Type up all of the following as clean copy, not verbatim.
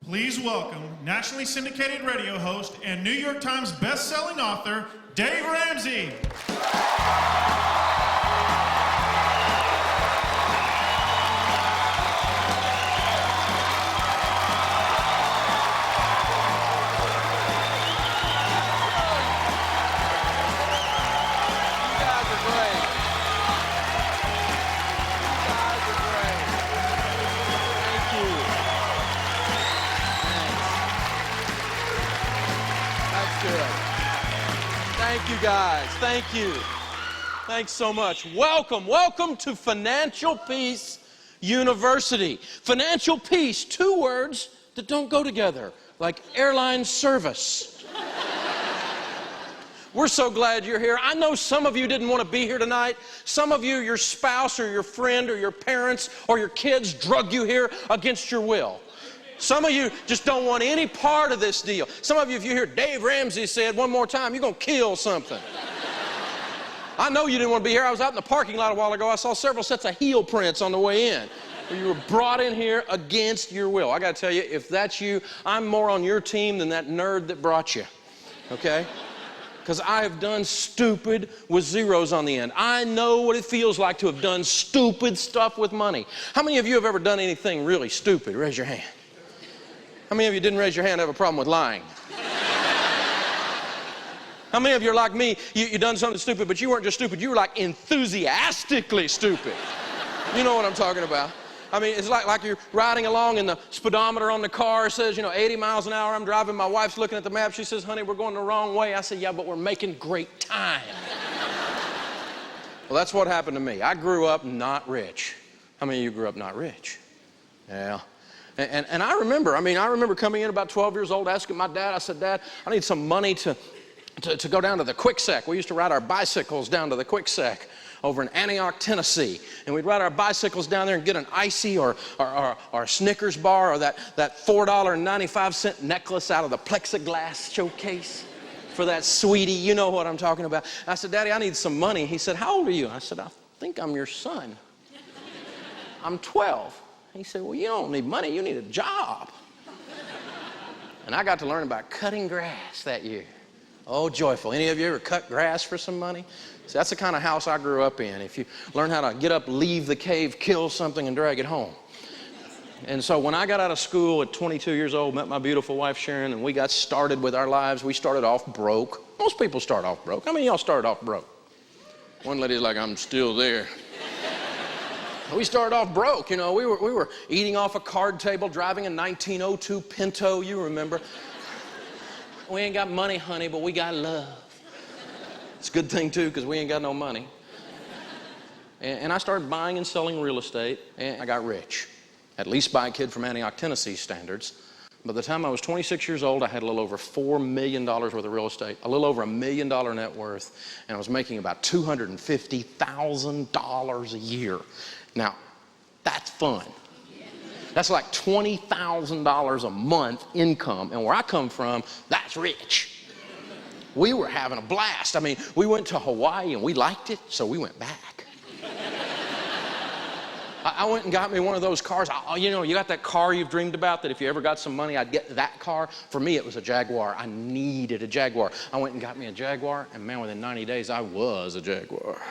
Please welcome nationally syndicated radio host and New York Times best-selling author, Dave Ramsey. Thank you guys, thank you. Thanks so much. Welcome to Financial Peace University. Financial peace, two words that don't go together, like airline service. We're so glad you're here. I know some of you didn't want to be here tonight. Some of you, your spouse or your friend or your parents or your kids drug you here against your will. Some of you just don't want any part of this deal. Some of you, if you hear Dave Ramsey said one more time, you're going to kill something. I know you didn't want to be here. I was out in the parking lot a while ago. I saw several sets of heel prints on the way in. You were brought in here against your will. I got to tell you, if that's you, I'm more on your team than that nerd that brought you, okay? Because I have done stupid with zeros on the end. I know what it feels like to have done stupid stuff with money. How many of you have ever done anything really stupid? Raise your hand. How many of you didn't raise your hand and have a problem with lying? How many of you are like me, you done something stupid, but you weren't just stupid, you were like enthusiastically stupid. You know what I'm talking about. I mean, it's like you're riding along and the speedometer on the car says, 80 miles an hour. I'm driving, my wife's looking at the map. She says, honey, we're going the wrong way. I said, yeah, but we're making great time. Well, that's what happened to me. I grew up not rich. How many of you grew up not rich? Yeah. And I remember coming in about 12 years old, asking my dad, I said, Dad, I need some money to go down to the Quicksec. We used to ride our bicycles down to the Quicksec over in Antioch, Tennessee. And we'd ride our bicycles down there and get an icy or a Snickers bar or that $4.95 necklace out of the plexiglass showcase for that sweetie. You know what I'm talking about. I said, Daddy, I need some money. He said, how old are you? I said, I think I'm your son. I'm 12. He said, well, you don't need money, you need a job. And I got to learn about cutting grass that year. Oh, joyful. Any of you ever cut grass for some money? See, that's the kind of house I grew up in. If you learn how to get up, leave the cave, kill something, and drag it home. And so when I got out of school at 22 years old, met my beautiful wife, Sharon, and we got started with our lives, we started off broke. Most people start off broke. How many of y'all started off broke? One lady's like, I'm still there. We started off broke, we were eating off a card table, driving a 1902 Pinto, you remember. We ain't got money, honey, but we got love. It's a good thing, too, because we ain't got no money. And I started buying and selling real estate, and I got rich. At least by a kid from Antioch, Tennessee standards. By the time I was 26 years old, I had a little over $4 million worth of real estate, a little over $1 million net worth, and I was making about $250,000 a year. Now, that's fun. That's like $20,000 a month income. And where I come from, that's rich. We were having a blast. I mean, we went to Hawaii and we liked it, so we went back. I went and got me one of those cars. You got that car you've dreamed about that if you ever got some money, I'd get that car. For me, it was a Jaguar. I needed a Jaguar. I went and got me a Jaguar, and man, within 90 days, I was a Jaguar.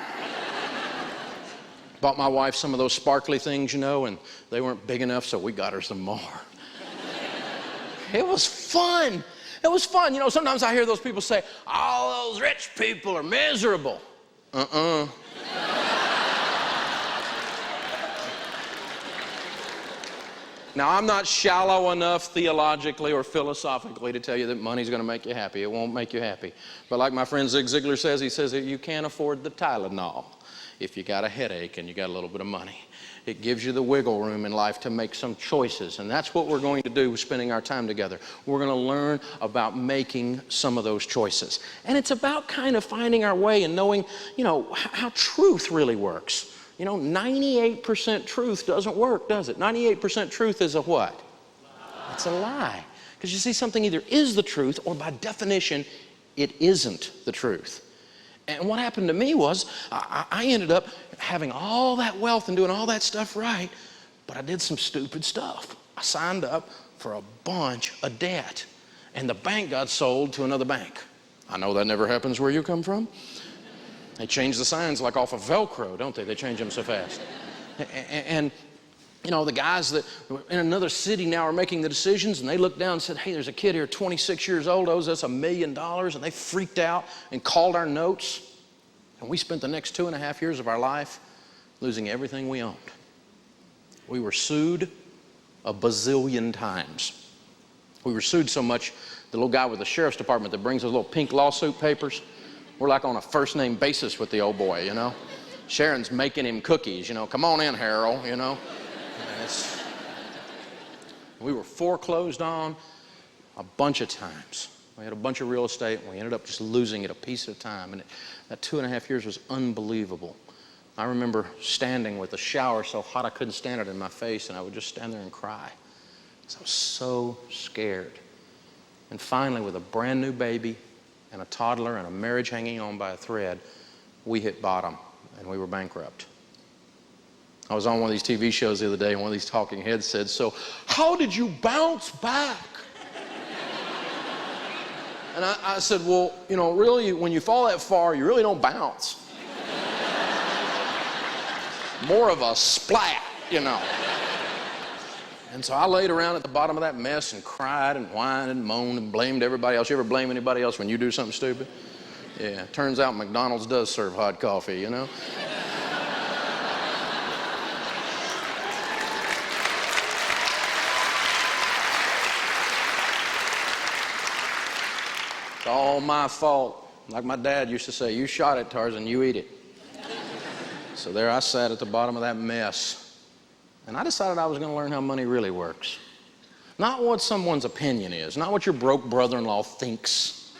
Bought my wife some of those sparkly things, and they weren't big enough, so we got her some more. It was fun. It was fun. Sometimes I hear those people say, all those rich people are miserable. Now, I'm not shallow enough theologically or philosophically to tell you that money's going to make you happy. It won't make you happy. But like my friend Zig Ziglar says, he says that you can't afford the Tylenol if you got a headache and you got a little bit of money. It gives you the wiggle room in life to make some choices. And that's what we're going to do with spending our time together. We're going to learn about making some of those choices. And it's about kind of finding our way and knowing, how truth really works. 98% truth doesn't work, does it? 98% truth is a what? It's a lie. Because you see, something either is the truth or by definition, it isn't the truth. And what happened to me was I ended up having all that wealth and doing all that stuff right, but I did some stupid stuff. I signed up for for a bunch of debt. And the bank got sold to another bank. I know that never happens where you come from. They change the signs like off of Velcro, don't they? They change them so fast. And you know, the guys that in another city now are making the decisions, and they looked down and said, hey, there's a kid here, 26 years old, owes us $1 million, and they freaked out and called our notes. And we spent the next 2.5 years of our life losing everything we owned. We were sued a bazillion times. We were sued so much, the little guy with the sheriff's department that brings those little pink lawsuit papers, we're like on a first name basis with the old boy, you know. Sharon's making him cookies, you know, come on in, Harold, you know. We were foreclosed on a bunch of times. We had a bunch of real estate, and we ended up just losing it a piece at a time. And that 2.5 years was unbelievable. I remember standing with the shower so hot I couldn't stand it in my face, and I would just stand there and cry. I was so scared. And finally, with a brand new baby and a toddler and a marriage hanging on by a thread, we hit bottom, and we were bankrupt. I was on one of these TV shows the other day, and one of these talking heads said, so how did you bounce back? And I said, well, you know, really, when you fall that far, you really don't bounce. More of a splat, you know. And so I laid around at the bottom of that mess and cried and whined and moaned and blamed everybody else. You ever blame anybody else when you do something stupid? Yeah, turns out McDonald's does serve hot coffee, you know. It's all my fault. Like my dad used to say, you shot it, Tarzan, you eat it. So there I sat at the bottom of that mess. And I decided I was going to learn how money really works. Not what someone's opinion is, not what your broke brother-in-law thinks.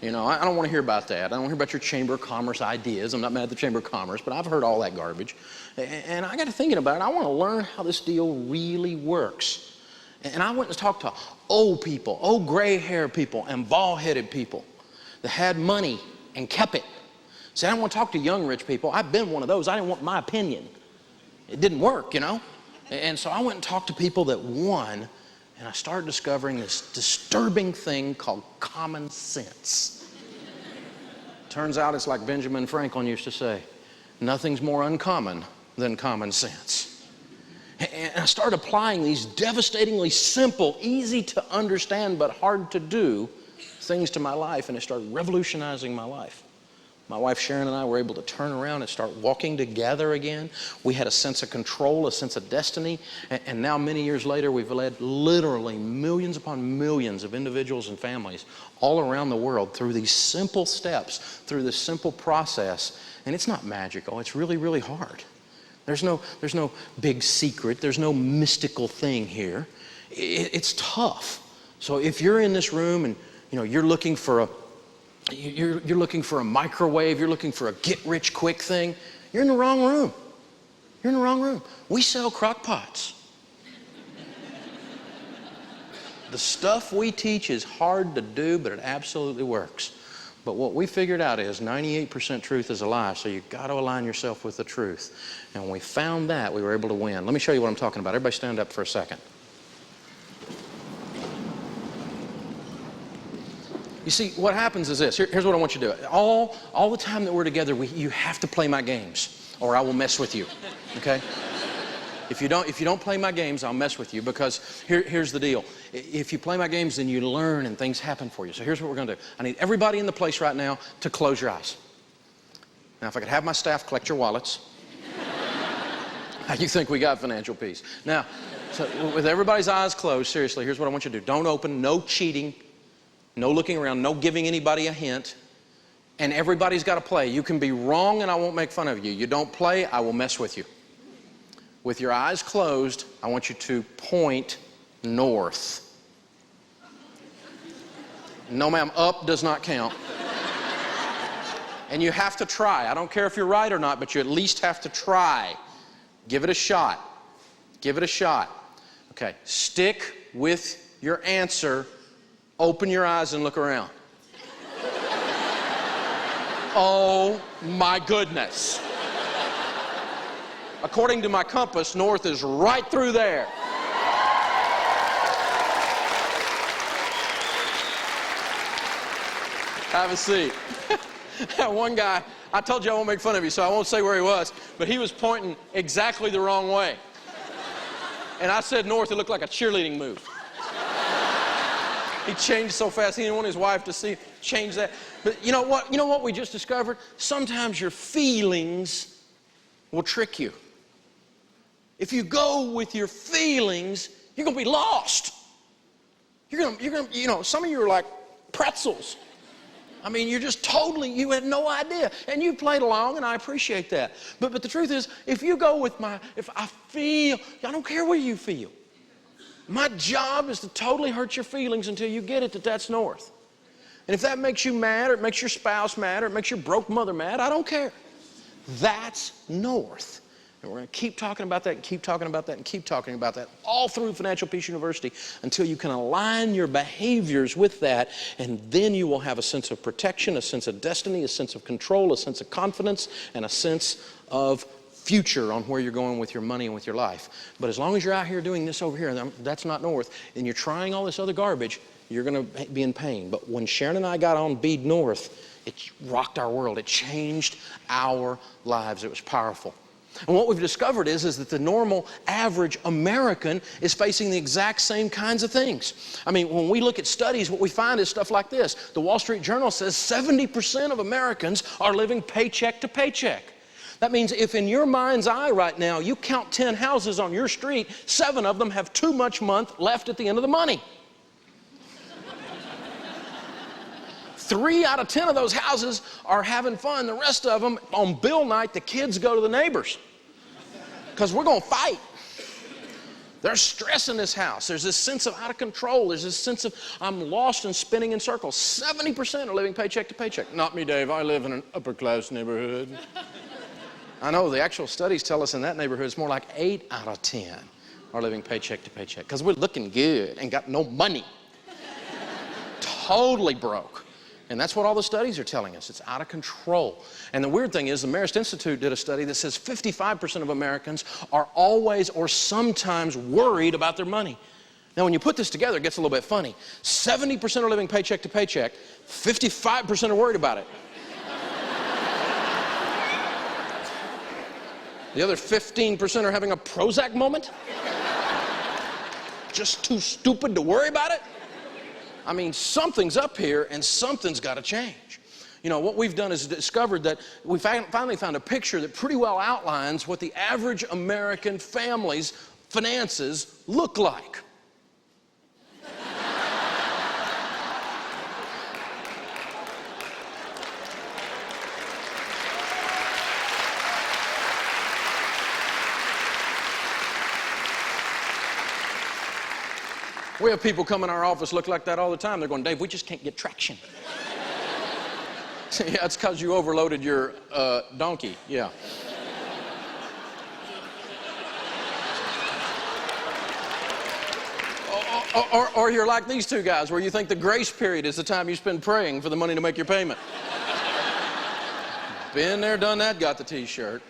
You know, I don't want to hear about that. I don't want to hear about your Chamber of Commerce ideas. I'm not mad at the Chamber of Commerce, but I've heard all that garbage. And I got to thinking about it. I want to learn how this deal really works. And I went and talked to old people, old gray-haired people and bald-headed people that had money and kept it. See, I don't want to talk to young rich people. I've been one of those. I didn't want my opinion. It didn't work, you know. And so I went and talked to people that won, and I started discovering this disturbing thing called common sense. Turns out it's like Benjamin Franklin used to say, nothing's more uncommon than common sense. And I started applying these devastatingly simple, easy to understand but hard to do things to my life, and it started revolutionizing my life. My wife Sharon and I were able to turn around and start walking together again. We had a sense of control, a sense of destiny, and now many years later we've led literally millions upon millions of individuals and families all around the world through these simple steps, through this simple process. And it's not magical, it's really, really hard. There's no big secret, there's no mystical thing here. It's tough. So if you're in this room and you know you're looking for a microwave, you're looking for a get-rich-quick thing, you're in the wrong room. You're in the wrong room. We sell crock pots. The stuff we teach is hard to do, but it absolutely works. But what we figured out is 98% truth is a lie, so you've got to align yourself with the truth. And when we found that, we were able to win. Let me show you what I'm talking about. Everybody stand up for a second. You see, what happens is this. Here's what I want you to do. All the time that we're together, you have to play my games, or I will mess with you, okay? If you don't play my games, I'll mess with you, because here's the deal. If you play my games, then you learn and things happen for you. So here's what we're going to do. I need everybody in the place right now to close your eyes. Now, if I could have my staff collect your wallets. How you think we got financial peace? Now, so with everybody's eyes closed, seriously, here's what I want you to do. Don't open, no cheating, no looking around, no giving anybody a hint. And everybody's got to play. You can be wrong and I won't make fun of you. You don't play, I will mess with you. With your eyes closed, I want you to point north. No, ma'am, up does not count. And you have to try. I don't care if you're right or not, but you at least have to try. Give it a shot. Give it a shot. Okay, stick with your answer. Open your eyes and look around. Oh my goodness. According to my compass, north is right through there. Have a seat. One guy, I told you I won't make fun of you, so I won't say where he was, but he was pointing exactly the wrong way. And I said north, it looked like a cheerleading move. He changed so fast, he didn't want his wife to see, change that. But you know what? You know what we just discovered? Sometimes your feelings will trick you. If you go with your feelings, you're going to be lost. You're going to, you know, some of you are like pretzels. I mean, you're just totally, you had no idea. And you played along, and I appreciate that. But the truth is, if you go with if I feel, I don't care what you feel. My job is to totally hurt your feelings until you get it that that's north. And if that makes you mad, or it makes your spouse mad, or it makes your broke mother mad, I don't care. That's north. And we're going to keep talking about that and keep talking about that and keep talking about that all through Financial Peace University until you can align your behaviors with that, and then you will have a sense of protection, a sense of destiny, a sense of control, a sense of confidence, and a sense of future on where you're going with your money and with your life. But as long as you're out here doing this over here, and that's not north, and you're trying all this other garbage, you're going to be in pain. But when Sharon and I got on Bead North, it rocked our world. It changed our lives. It was powerful. And what we've discovered is that the normal average American is facing the exact same kinds of things. I mean, when we look at studies, what we find is stuff like this. The Wall Street Journal says 70% of Americans are living paycheck to paycheck. That means if in your mind's eye right now, you count 10 houses on your street, 7 of them have too much month left at the end of the money. 3 out of 10 of those houses are having fun. The rest of them, on bill night, the kids go to the neighbors. Because we're going to fight. There's stress in this house. There's this sense of out of control. There's this sense of I'm lost and spinning in circles. 70% are living paycheck to paycheck. Not me, Dave. I live in an upper class neighborhood. I know the actual studies tell us in that neighborhood it's more like 8 out of 10 are living paycheck to paycheck. Because we're looking good and got no money. Totally broke. And that's what all the studies are telling us. It's out of control. And the weird thing is, the Marist Institute did a study that says 55% of Americans are always or sometimes worried about their money. Now, when you put this together, it gets a little bit funny. 70% are living paycheck to paycheck. 55% are worried about it. The other 15% are having a Prozac moment. Just too stupid to worry about it. I mean, something's up here and something's got to change. You know, what we've done is discovered that we finally found a picture that pretty well outlines what the average American family's finances look like. We have people come in our office look like that all the time. They're going, Dave, we just can't get traction. Yeah, it's because you overloaded your donkey. Yeah. Or you're like these two guys where you think the grace period is the time you spend praying for the money to make your payment. Been there, done that, got the t-shirt.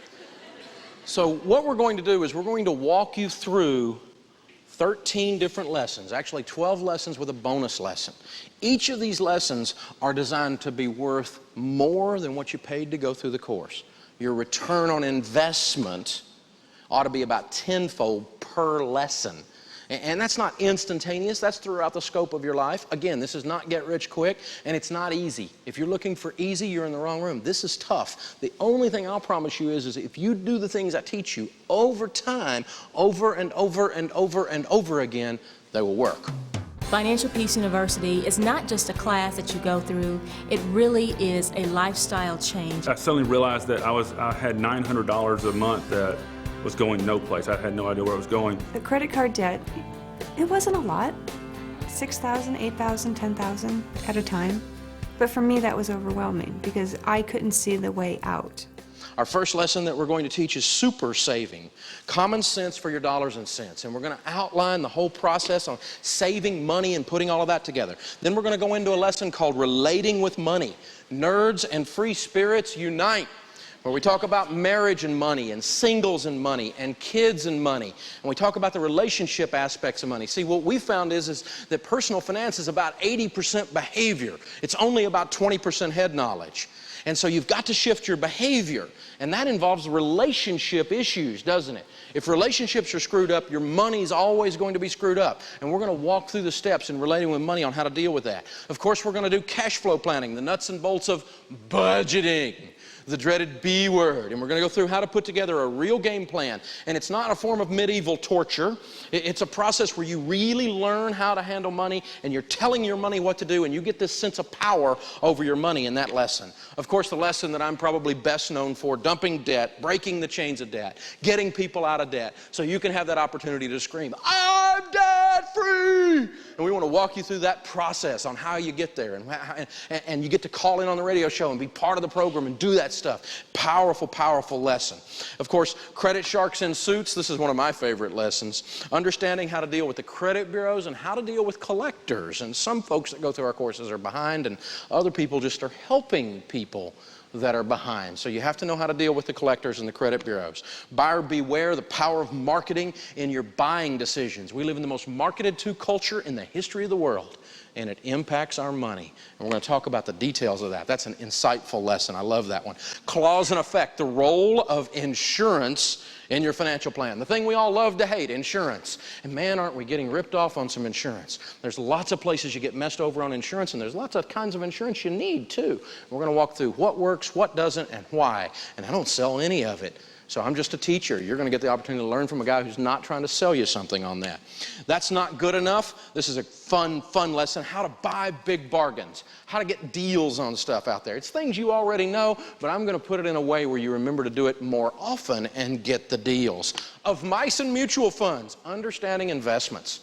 So what we're going to do is we're going to walk you through 13 different lessons, actually 12 lessons with a bonus lesson. Each of these lessons are designed to be worth more than what you paid to go through the course. Your return on investment ought to be about tenfold per lesson. And that's not instantaneous, that's throughout the scope of your life. Again, this is not get rich quick, and it's not easy. If you're looking for easy, you're in the wrong room. This is tough. The only thing I'll promise you is if you do the things I teach you over time, over and over and over and over again, they will work. Financial Peace University is not just a class that you go through, it really is a lifestyle change. I suddenly realized that I had $900 a month that was going no place. I had no idea where I was going. The credit card debt, it wasn't a lot. $6,000, $8,000, $10,000 at a time. But for me, that was overwhelming because I couldn't see the way out. Our first lesson that we're going to teach is super saving, common sense for your dollars and cents. And we're going to outline the whole process on saving money and putting all of that together. Then we're going to go into a lesson called relating with money. Nerds and free spirits unite. where we talk about marriage and money and singles and money and kids and money. And we talk about the relationship aspects of money. See, what we found is that personal finance is about 80% behavior. It's only about 20% head knowledge. And so you've got to shift your behavior. And that involves relationship issues, doesn't it? If relationships are screwed up, your money's always going to be screwed up. And we're going to walk through the steps in relating with money on how to deal with that. Of course, we're going to do cash flow planning, the nuts and bolts of budgeting, the dreaded B word. And we're going to go through how to put together a real game plan. And it's not a form of medieval torture. It's a process where you really learn how to handle money, and you're telling your money what to do, and you get this sense of power over your money in that lesson. Of course, the lesson that I'm probably best known for, dumping debt, breaking the chains of debt, getting people out of debt, so you can have that opportunity to scream, I'm debt free! And we want to walk you through that process on how you get there, and you get to call in on the radio show and be part of the program and do that stuff. Powerful, powerful lesson. Of course, credit sharks in suits. This is one of my favorite lessons. Understanding how to deal with the credit bureaus and how to deal with collectors. And some folks that go through our courses are behind, and other people just are helping people that are behind. So you have to know how to deal with the collectors and the credit bureaus. Buyer beware, the power of marketing in your buying decisions. We live in the most marketed to culture in the history of the world, and it impacts our money. And we're going to talk about the details of that. That's an insightful lesson. I love that one. Cause and effect, the role of insurance in your financial plan. The thing we all love to hate, insurance. And man, aren't we getting ripped off on some insurance. There's lots of places you get messed over on insurance, and there's lots of kinds of insurance you need too. We're going to walk through what works, what doesn't, and why. And I don't sell any of it. So I'm just a teacher. You're going to get the opportunity to learn from a guy who's not trying to sell you something on that. That's not good enough. This is a fun lesson. How to buy big bargains. How to get deals on stuff out there. It's things you already know, but I'm going to put it in a way where you remember to do it more often and get the deals. Of mice and mutual funds, understanding investments,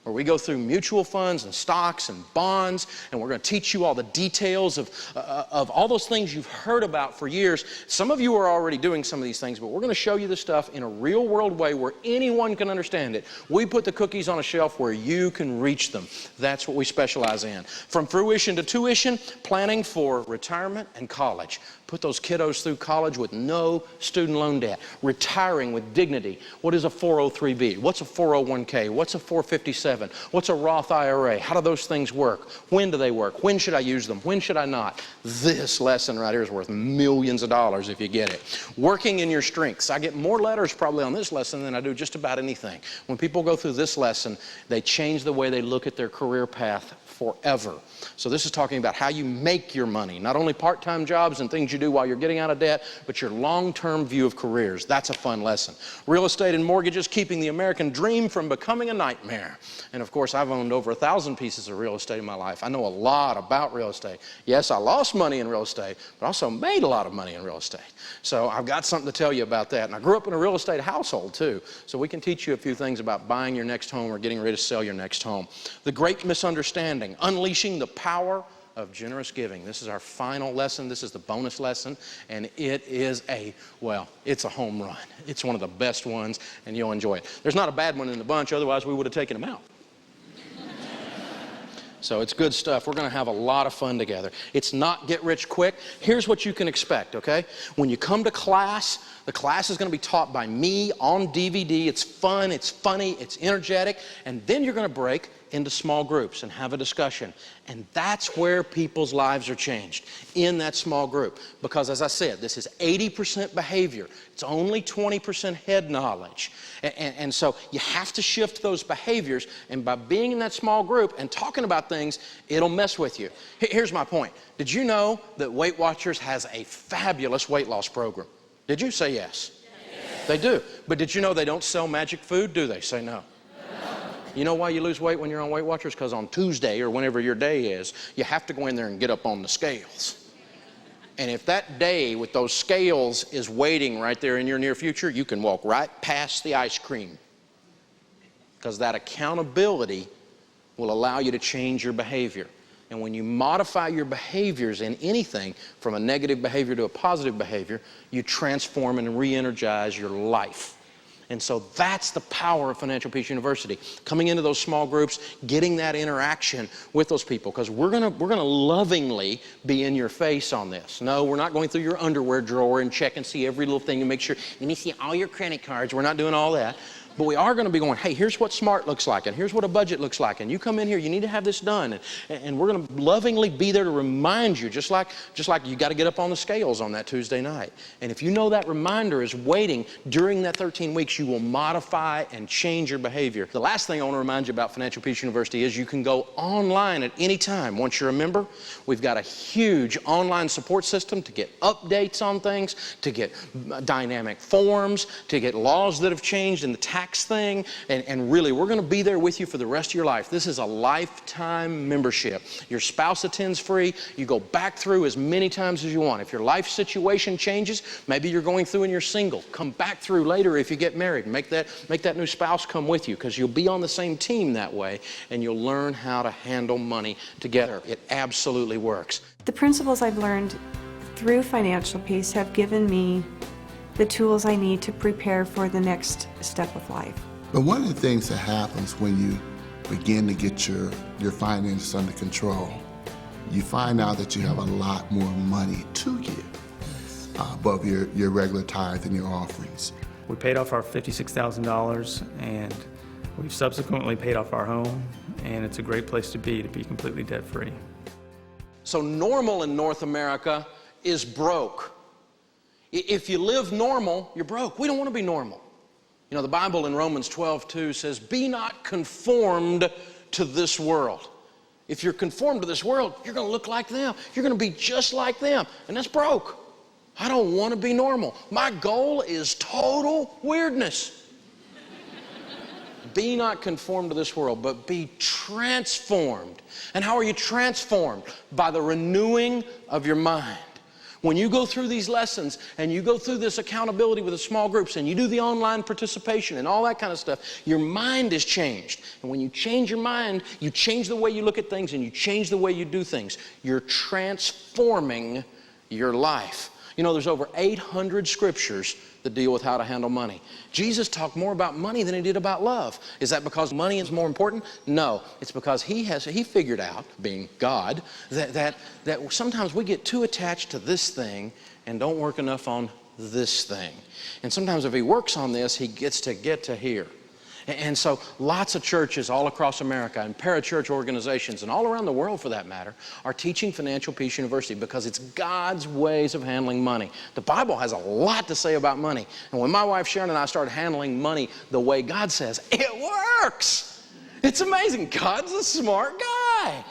where we go through mutual funds and stocks and bonds, and we're going to teach you all the details of all those things you've heard about for years. Some of you are already doing some of these things, but we're going to show you the stuff in a real world way where anyone can understand it. We put the cookies on a shelf where you can reach them. That's what we specialize in. From fruition to tuition, planning for retirement and college. Put those kiddos through college with no student loan debt. Retiring with dignity. What is a 403B? What's a 401k? What's a 457? What's a Roth IRA? How do those things work? When do they work? When should I use them? When should I not? This lesson right here is worth millions of dollars if you get it. Working in your strengths. I get more letters probably on this lesson than I do just about anything. When people go through this lesson, they change the way they look at their career path forever. So this is talking about how you make your money, not only part-time jobs and things you do while you're getting out of debt, but your long-term view of careers. That's a fun lesson. Real estate and mortgages, keeping the American dream from becoming a nightmare. And of course, I've owned over 1,000 pieces of real estate in my life. I know a lot about real estate. Yes, I lost money in real estate, but also made a lot of money in real estate. So I've got something to tell you about that. And I grew up in a real estate household too. So we can teach you a few things about buying your next home or getting ready to sell your next home. The great misunderstanding, unleashing the power of generous giving. This is our final lesson. This is the bonus lesson, and it is it's a home run. It's one of the best ones, and you'll enjoy it. There's not a bad one in the bunch, otherwise we would have taken them out. So it's good stuff. We're going to have a lot of fun together. It's not get rich quick. Here's what you can expect, okay? When you come to class, the class is going to be taught by me on DVD. It's fun, it's funny, it's energetic, and then you're going to break into small groups and have a discussion. And that's where people's lives are changed, in that small group. Because as I said, this is 80% behavior. It's only 20% head knowledge. And so you have to shift those behaviors, and by being in that small group and talking about things, it'll mess with you. Here's my point. Did you know that Weight Watchers has a fabulous weight loss program? Did you say yes? Yes. They do. But did you know they don't sell magic food, do they? Say no. You know why you lose weight when you're on Weight Watchers? Because on Tuesday or whenever your day is, you have to go in there and get up on the scales. And if that day with those scales is waiting right there in your near future, you can walk right past the ice cream. Because that accountability will allow you to change your behavior. And when you modify your behaviors in anything, from a negative behavior to a positive behavior, you transform and re-energize your life. And so that's the power of Financial Peace University. Coming into those small groups, getting that interaction with those people, because we're gonna lovingly be in your face on this. No, we're not going through your underwear drawer and check and see every little thing and make sure, let me see all your credit cards. We're not doing all that. But we are going to be going, hey, here's what SMART looks like, and here's what a budget looks like, and you come in here, you need to have this done, and we're going to lovingly be there to remind you, just like you got to get up on the scales on that Tuesday night. And if you know that reminder is waiting during that 13 weeks, you will modify and change your behavior. The last thing I want to remind you about Financial Peace University is you can go online at any time. Once you're a member, we've got a huge online support system to get updates on things, to get dynamic forms, to get laws that have changed in the tax thing, and really, we're going to be there with you for the rest of your life. This is a lifetime membership. Your spouse attends free. You go back through as many times as you want. If your life situation changes, maybe you're going through and you're single, come back through later if you get married. Make that new spouse come with you, because you'll be on the same team that way, and you'll learn how to handle money together. It absolutely works. The principles I've learned through Financial Peace have given me the tools I need to prepare for the next step of life. But one of the things that happens when you begin to get your finances under control, you find out that you have a lot more money to give above your regular tithe and your offerings. We paid off our $56,000, and we've subsequently paid off our home, and it's a great place to be completely debt-free. So normal in North America is broke. If you live normal, you're broke. We don't want to be normal. You know, the Bible in Romans 12:2 says, be not conformed to this world. If you're conformed to this world, you're going to look like them. You're going to be just like them. And that's broke. I don't want to be normal. My goal is total weirdness. Be not conformed to this world, but be transformed. And how are you transformed? By the renewing of your mind. When you go through these lessons and you go through this accountability with the small groups and you do the online participation and all that kind of stuff, your mind is changed. And when you change your mind, you change the way you look at things and you change the way you do things. You're transforming your life. You know, there's over 800 scriptures that deal with how to handle money. Jesus talked more about money than he did about love. Is that because money is more important? No. It's because he figured out, being God, that sometimes we get too attached to this thing and don't work enough on this thing. And sometimes if he works on this, he gets to here. And so lots of churches all across America and parachurch organizations and all around the world for that matter are teaching Financial Peace University because it's God's ways of handling money. The Bible has a lot to say about money. And when my wife Sharon and I started handling money the way God says, it works. It's amazing. God's a smart guy.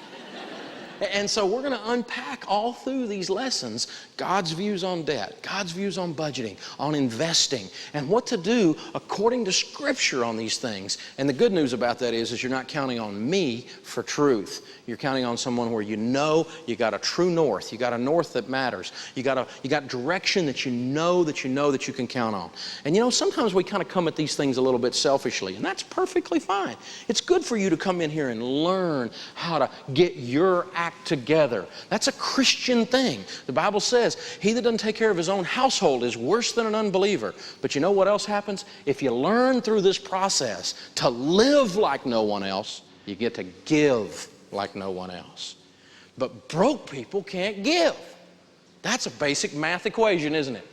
And so we're going to unpack all through these lessons God's views on debt, God's views on budgeting, on investing, and what to do according to Scripture on these things. And the good news about that is you're not counting on me for truth. You're counting on someone where you know you got a true north. You got a north that matters. You got direction that you know that you can count on. And you know, sometimes we kind of come at these things a little bit selfishly, and that's perfectly fine. It's good for you to come in here and learn how to get your act together. That's a Christian thing. The Bible says, he that doesn't take care of his own household is worse than an unbeliever. But you know what else happens? If you learn through this process to live like no one else, you get to give like no one else. But broke people can't give. That's a basic math equation, isn't it?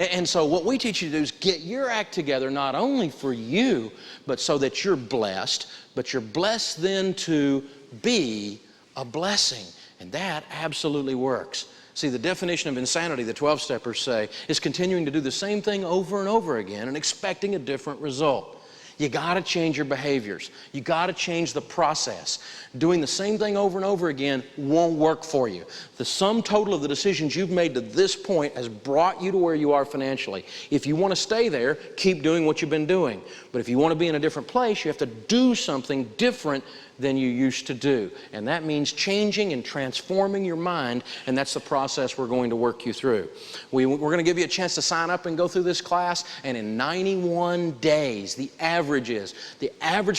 And so what we teach you to do is get your act together, not only for you, but so that you're blessed, but you're blessed then to be a blessing. And that absolutely works. See, the definition of insanity, the 12-steppers say, is continuing to do the same thing over and over again and expecting a different result. You got to change your behaviors. You got to change the process. Doing the same thing over and over again won't work for you. The sum total of the decisions you've made to this point has brought you to where you are financially. If you want to stay there, keep doing what you've been doing. But if you want to be in a different place, you have to do something different than you used to do. And that means changing and transforming your mind, and that's the process we're going to work you through. We're going to give you a chance to sign up and go through this class, and in 91 days, the average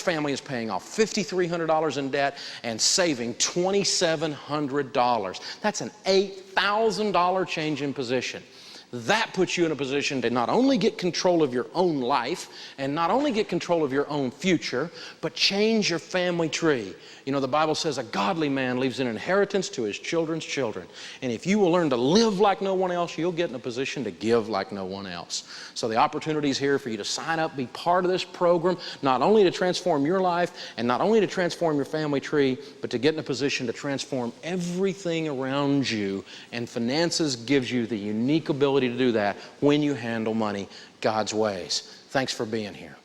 family is paying off $5,300 in debt and saving $2,700. That's an $8,000 change in position. That puts you in a position to not only get control of your own life and not only get control of your own future, but change your family tree. You know, the Bible says a godly man leaves an inheritance to his children's children. And if you will learn to live like no one else, you'll get in a position to give like no one else. So the opportunity is here for you to sign up, be part of this program, not only to transform your life and not only to transform your family tree, but to get in a position to transform everything around you. And finances gives you the unique ability to do that when you handle money God's ways. Thanks for being here.